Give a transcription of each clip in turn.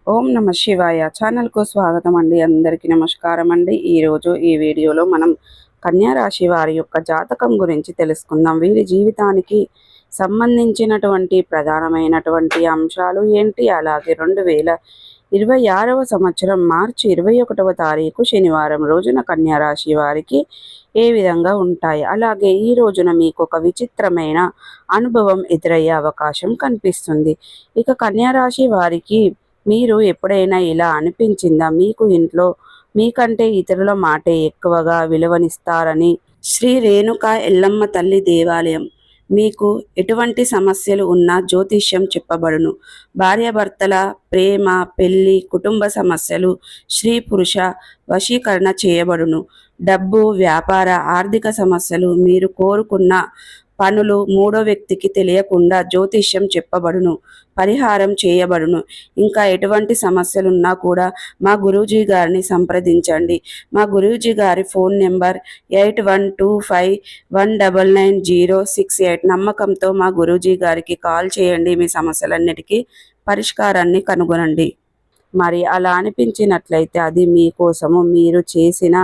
ఓం నమ శివాయ ఛానల్కు స్వాగతం అండి. అందరికీ నమస్కారం అండి. ఈరోజు ఈ వీడియోలో మనం కన్యా రాశి వారి యొక్క జాతకం గురించి తెలుసుకుందాం. వీరి జీవితానికి సంబంధించినటువంటి ప్రధానమైనటువంటి అంశాలు ఏంటి, అలాగే 2026వ సంవత్సరం మార్చి 21వ తారీఖు శనివారం రోజున కన్యా రాశి వారికి ఏ విధంగా ఉంటాయి, అలాగే ఈ రోజున మీకు ఒక విచిత్రమైన అనుభవం ఎదురయ్యే అవకాశం కనిపిస్తుంది. ఇక కన్యా రాశి వారికి మీరు ఎప్పుడైనా ఇలా అనిపించిందా, మీకు ఇంట్లో మీకంటే ఇతరుల మాటే ఎక్కువగా విలువనిస్తారని? శ్రీ రేణుక ఎల్లమ్మ తల్లి దేవాలయం మీకు ఎటువంటి సమస్యలు ఉన్నా జ్యోతిష్యం చెప్పబడును. భార్యాభర్తల ప్రేమ, పెళ్లి, కుటుంబ సమస్యలు, స్త్రీ పురుష వశీకరణ చేయబడును. డబ్బు, వ్యాపార, ఆర్థిక సమస్యలు, మీరు కోరుకున్న పనులు మూడో వ్యక్తికి తెలియకుండా జ్యోతిష్యం చెప్పబడును, పరిహారం చేయబడును. ఇంకా ఎటువంటి సమస్యలున్నా కూడా మా గురూజీ గారిని సంప్రదించండి. మా గురూజీ గారి ఫోన్ నెంబర్ 8125199068. నమ్మకంతో మా గురూజీ గారికి కాల్ చేయండి. మీ సమస్యలన్నిటికీ పరిష్కారాన్ని కనుగొనండి. మరి అలా అనిపించినట్లయితే అది మీకోసము, మీరు చేసిన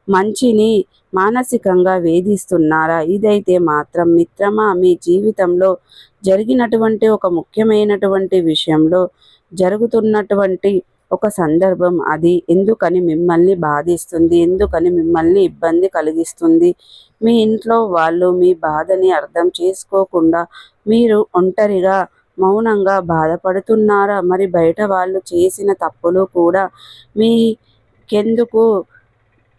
మంచిని మానసికంగా వేధిస్తున్నారా? ఇదైతే మాత్రం మిత్రమా, మీ జీవితంలో జరిగినటువంటి ఒక ముఖ్యమైనటువంటి విషయంలో జరుగుతున్నటువంటి ఒక సందర్భం అది ఎందుకని మిమ్మల్ని బాధిస్తుంది, ఎందుకని మిమ్మల్ని ఇబ్బంది కలిగిస్తుంది? మీ ఇంట్లో వాళ్ళు మీ బాధని అర్థం చేసుకోకుండా మీరు ఒంటరిగా మౌనంగా బాధపడుతున్నారా? మరి బయట వాళ్ళు చేసిన తప్పులు కూడా మీకెందుకు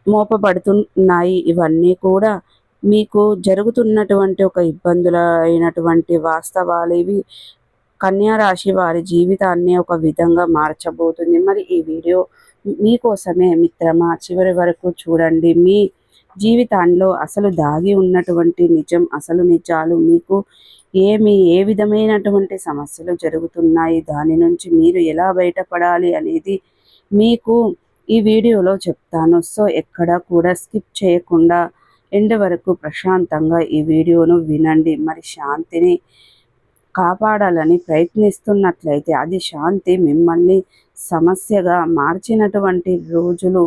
మోపబడుతున్నాయి? ఇవన్నీ కూడా మీకు జరుగుతున్నటువంటి ఒక ఇబ్బందులైనటువంటి వాస్తవాలు ఇవి. కన్యా రాశి వారి జీవితాన్ని ఒక విధంగా మార్చబోతుంది. మరి ఈ వీడియో మీకోసమే మిత్రమా, చివరి వరకు చూడండి. మీ జీవితాల్లో అసలు దాగి ఉన్నటువంటి నిజం, అసలు నిజాలు, మీకు ఏ విధమైనటువంటి సమస్యలు జరుగుతున్నాయి, దాని నుంచి మీరు ఎలా బయటపడాలి అనేది మీకు ఈ వీడియోలో చెప్తాను. సో ఎక్కడ కూడా స్కిప్ చేయకుండా ఎండ్ వరకు ప్రశాంతంగా ఈ వీడియోను వినండి. మరి శాంతిని కాపాడాలని ప్రయత్నిస్తున్నట్లయితే అది శాంతి మిమ్మల్ని సమస్యగా మార్చినటువంటి రోజులు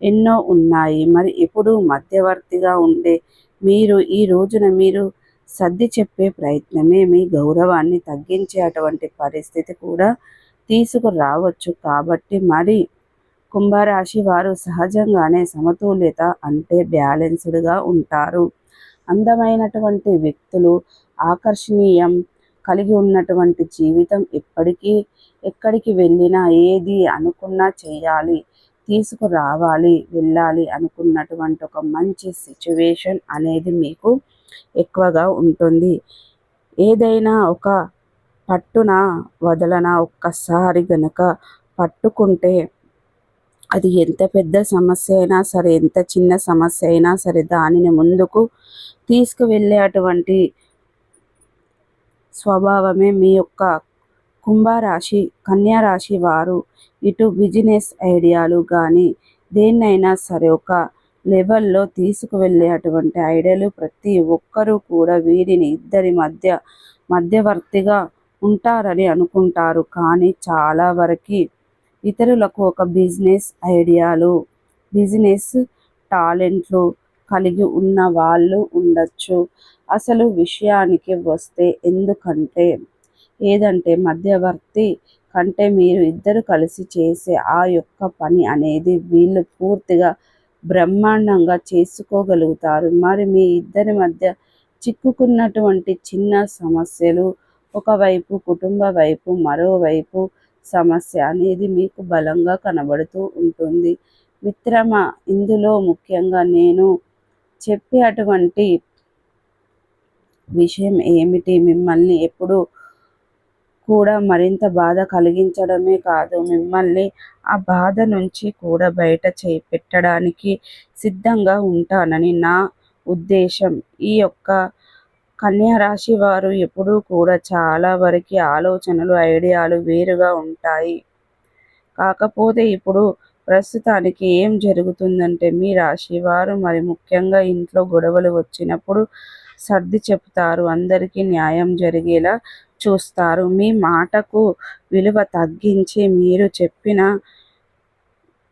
ఎన్నో ఉన్నాయి. మరి ఇప్పుడు మధ్యవర్తిగా ఉండే మీరు ఈ రోజున మీరు సర్ది చెప్పే ప్రయత్నమే మీ గౌరవాన్ని తగ్గించే అటువంటి పరిస్థితి కూడా తీసుకురావచ్చు. కాబట్టి మరి కుంభరాశి వారు సహజంగానే సమతుల్యత అంటే బ్యాలెన్స్డ్గా ఉంటారు. అందమైనటువంటి వ్యక్తులు, ఆకర్షణీయం కలిగి ఉన్నటువంటి జీవితం, ఎక్కడికి వెళ్ళినా ఏది అనుకున్నా చేయాలి, తీసుకురావాలి, వెళ్ళాలి అనుకున్నటువంటి ఒక మంచి సిచ్యువేషన్ అనేది మీకు ఎక్కువగా ఉంటుంది. ఏదైనా ఒక పట్టున వదలన ఒక్కసారి గనక పట్టుకుంటే అది ఎంత పెద్ద సమస్య అయినా సరే, ఎంత చిన్న సమస్య అయినా సరే దానిని ముందుకు తీసుకువెళ్ళే అటువంటి స్వభావమే మీ యొక్క కుంభరాశి, కన్యా రాశి వారు. ఇటు బిజినెస్ ఐడియాలు కానీ దేన్నైనా సరే ఒక లెవెల్లో తీసుకువెళ్ళే అటువంటి ఐడియాలు ప్రతి ఒక్కరూ కూడా వీరిని ఇద్దరి మధ్యవర్తిగా ఉంటారని అనుకుంటారు. కానీ చాలా వరకు ఇతరులకు ఒక బిజినెస్ ఐడియాలు, బిజినెస్ టాలెంట్లు కలిగి ఉన్న వాళ్ళు ఉండొచ్చు. అసలు విషయానికి వస్తే ఏదంటే మధ్యవర్తి కంటే మీరు ఇద్దరు కలిసి చేసే ఆ యొక్క పని అనేది వీళ్ళు పూర్తిగా బ్రహ్మాండంగా చేసుకోగలుగుతారు. మరి మీ ఇద్దరి మధ్య చిక్కుకున్నటువంటి చిన్న సమస్యలు, ఒకవైపు కుటుంబ వైపు, మరోవైపు సమస్య అనేది మీకు బలంగా కనబడుతూ ఉంటుంది. మిత్రమా, ఇందులో ముఖ్యంగా నేను చెప్పే అటువంటి విషయం ఏమిటి, మిమ్మల్ని ఎప్పుడు కూడా మరింత బాధ కలిగించడమే కాదు, మిమ్మల్ని ఆ బాధ నుంచి కూడా బయట పెట్టడానికి సిద్ధంగా ఉంటానని నా ఉద్దేశం. ఈ యొక్క కన్యా రాశి వారు ఎప్పుడూ కూడా చాలా వరకు ఆలోచనలు, ఐడియాలు వేరుగా ఉంటాయి. కాకపోతే ఇప్పుడు ప్రస్తుతానికి ఏం జరుగుతుందంటే మీ రాశి వారు మరి ముఖ్యంగా ఇంట్లో గొడవలు వచ్చినప్పుడు సర్ది చెప్తారు, అందరికీ న్యాయం జరిగేలా చూస్తారు. మీ మాటకు విలువ తగ్గించి మీరు చెప్పిన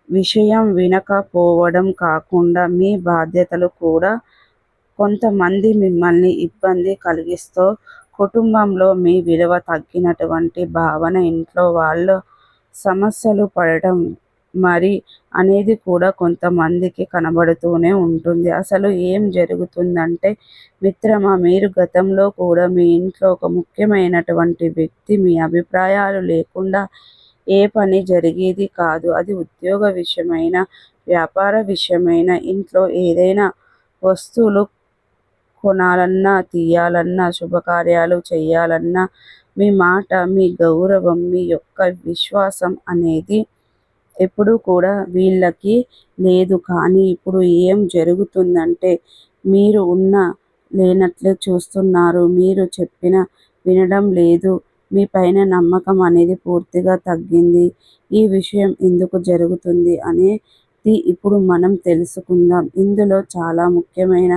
విషయం వినకపోవడం కాకుండా మీ బాధ్యతలు కూడా కొంతమంది మిమ్మల్ని ఇబ్బంది కలిగిస్తూ కుటుంబంలో మీ విలువ తగ్గినటువంటి భావన ఇంట్లో వాళ్ళు సమస్యలు పడటం మరి అనేది కూడా కొంతమందికి కనబడుతూనే ఉంటుంది. అసలు ఏం జరుగుతుందంటే మిత్రమా, మీరు గతంలో కూడా మీ ఇంట్లో ఒక ముఖ్యమైనటువంటి వ్యక్తి, మీ అభిప్రాయాలు లేకుండా ఏ పని జరిగేది కాదు. అది ఉద్యోగ విషయమైన, వ్యాపార విషయమైన, ఇంట్లో ఏదైనా వస్తువులు కొనాలన్నా, తీయాలన్నా, శుభకార్యాలు చేయాలన్నా మీ మాట, మీ గౌరవం, మీ యొక్క విశ్వాసం అనేది ఎప్పుడూ కూడా వీళ్ళకి లేదు. కానీ ఇప్పుడు ఏం జరుగుతుందంటే మీరు లేనట్లే చూస్తున్నారు. మీరు చెప్పిన వినడం లేదు. మీ పైన నమ్మకం అనేది పూర్తిగా తగ్గింది. ఈ విషయం ఎందుకు జరుగుతుంది అనేది ఇప్పుడు మనం తెలుసుకుందాం. ఇందులో చాలా ముఖ్యమైన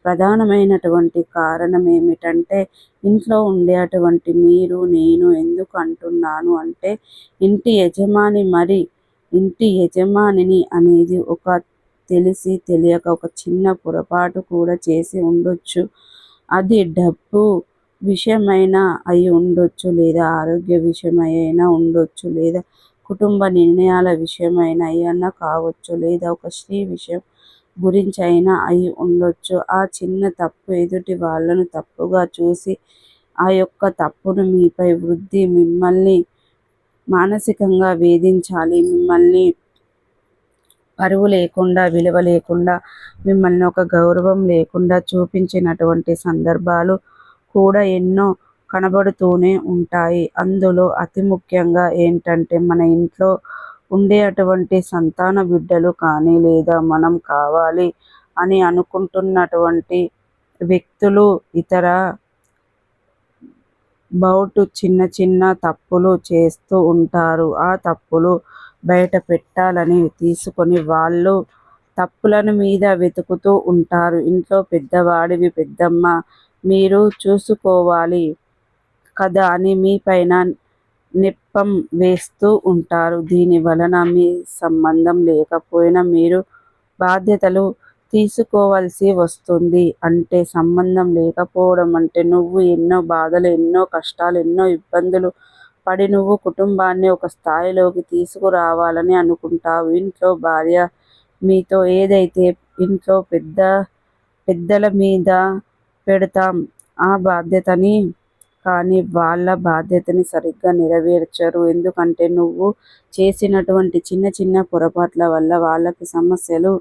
ప్రధానమైనటువంటి కారణం ఏమిటంటే ఇంట్లో ఉండేటువంటి మీరు, నేను ఎందుకు అంటున్నాను అంటే ఇంటి యజమాని ఇంటి యజమానిని అనేది ఒక తెలిసి తెలియక ఒక చిన్న పొరపాటు కూడా చేసి ఉండొచ్చు. అది డబ్బు విషయమైనా అయి ఉండొచ్చు, లేదా ఆరోగ్య విషయమైనా ఉండొచ్చు, లేదా కుటుంబ నిర్ణయాల విషయమైన అయినా కావచ్చు, లేదా ఒక స్త్రీ విషయం గురించి అయినా అయి ఉండొచ్చు. ఆ చిన్న తప్పు ఎదుటి వాళ్ళను తప్పుగా చూసి ఆ యొక్క తప్పును మీపై మిమ్మల్ని మానసికంగా వేధించాలి, మిమ్మల్ని పరువు లేకుండా, విలువ లేకుండా, మిమ్మల్ని ఒక గౌరవం లేకుండా చూపించినటువంటి సందర్భాలు కూడా ఎన్నో కనబడుతూనే ఉంటాయి. అందులో అతి ముఖ్యంగా ఏంటంటే మన ఇంట్లో ఉండేటువంటి సంతాన బిడ్డలు కానీ, లేదా మనం కావాలి అని అనుకుంటున్నటువంటి వ్యక్తులు ఇతర చిన్న చిన్న తప్పులు చేస్తూ ఉంటారు. ఆ తప్పులు బయట పెట్టాలని తీసుకొని వాళ్ళు తప్పులను మీద వెతుకుతూ ఉంటారు. ఇంట్లో పెద్దవాడివి, పెద్దమ్మ మీరు చూసుకోవాలి కదా అని మీ పైన నెప్పం వేస్తూ ఉంటారు. దీని వలన మీ సంబంధం లేకపోయినా మీరు బాధ్యతలు తీసుకోవాల్సి వస్తుంది. అంటే సంబంధం లేకపోవడం అంటే నువ్వు ఎన్నో బాధలు, ఎన్నో కష్టాలు, ఎన్నో ఇబ్బందులు పడి నువ్వు కుటుంబాన్ని ఒక స్థాయిలోకి తీసుకురావాలని అనుకుంటావు. ఇంట్లో భార్య మీతో ఏదైతే ఇంట్లో పెద్దల మీద పెడతాం ఆ బాధ్యతని, కానీ వాళ్ళ బాధ్యతని సరిగ్గా నెరవేర్చరు. ఎందుకంటే నువ్వు చేసినటువంటి చిన్న చిన్న పొరపాట్ల వల్ల వాళ్ళకి సమస్యలు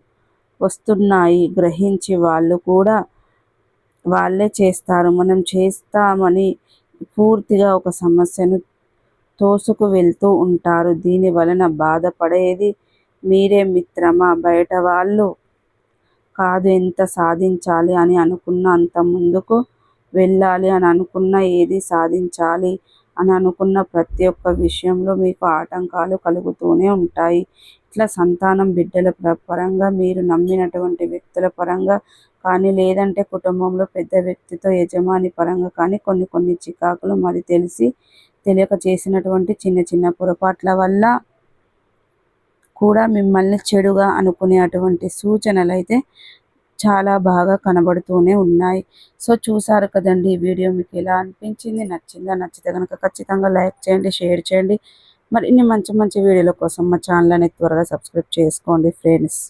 వస్తున్నాయి గ్రహించి వాళ్ళు కూడా వాళ్ళే చేస్తారు. మనం చేస్తామని పూర్తిగా ఒక సమస్యను తోసుకు వెళ్తూ ఉంటారు. దీని వలన బాధపడేది మీరే మిత్రమా. బయట వాళ్ళు కాదు, ఎంత సాధించాలి అని అనుకున్న అంత ముందుకు వెళ్ళాలి అని అనుకున్న, ఏది సాధించాలి అని అనుకున్న ప్రతి ఒక్క విషయంలో మీకు ఆటంకాలు కలుగుతూనే ఉంటాయి. ఇట్లా సంతానం బిడ్డల పరంగా, మీరు నమ్మినటువంటి వ్యక్తుల పరంగా కానీ, లేదంటే కుటుంబంలో పెద్ద వ్యక్తితో యజమాని పరంగా కానీ కొన్ని చికాకులు మరి తెలియక చేసినటువంటి చిన్న చిన్న పొరపాట్ల వల్ల కూడా మిమ్మల్ని చెడుగా అనుకునే అటువంటి సూచనలు అయితే చాలా బాగా కనబడుతూనే ఉన్నాయి. సో చూసారు కదండి, ఈ వీడియో మీకు ఎలా అనిపించింది? నచ్చిందా? నచ్చితే కనుక ఖచ్చితంగా లైక్ చేయండి, షేర్ చేయండి. మరిన్ని మంచి మంచి వీడియోల కోసం మా ఛానల్ అనేది త్వరగా సబ్స్క్రైబ్ చేసుకోండి ఫ్రెండ్స్.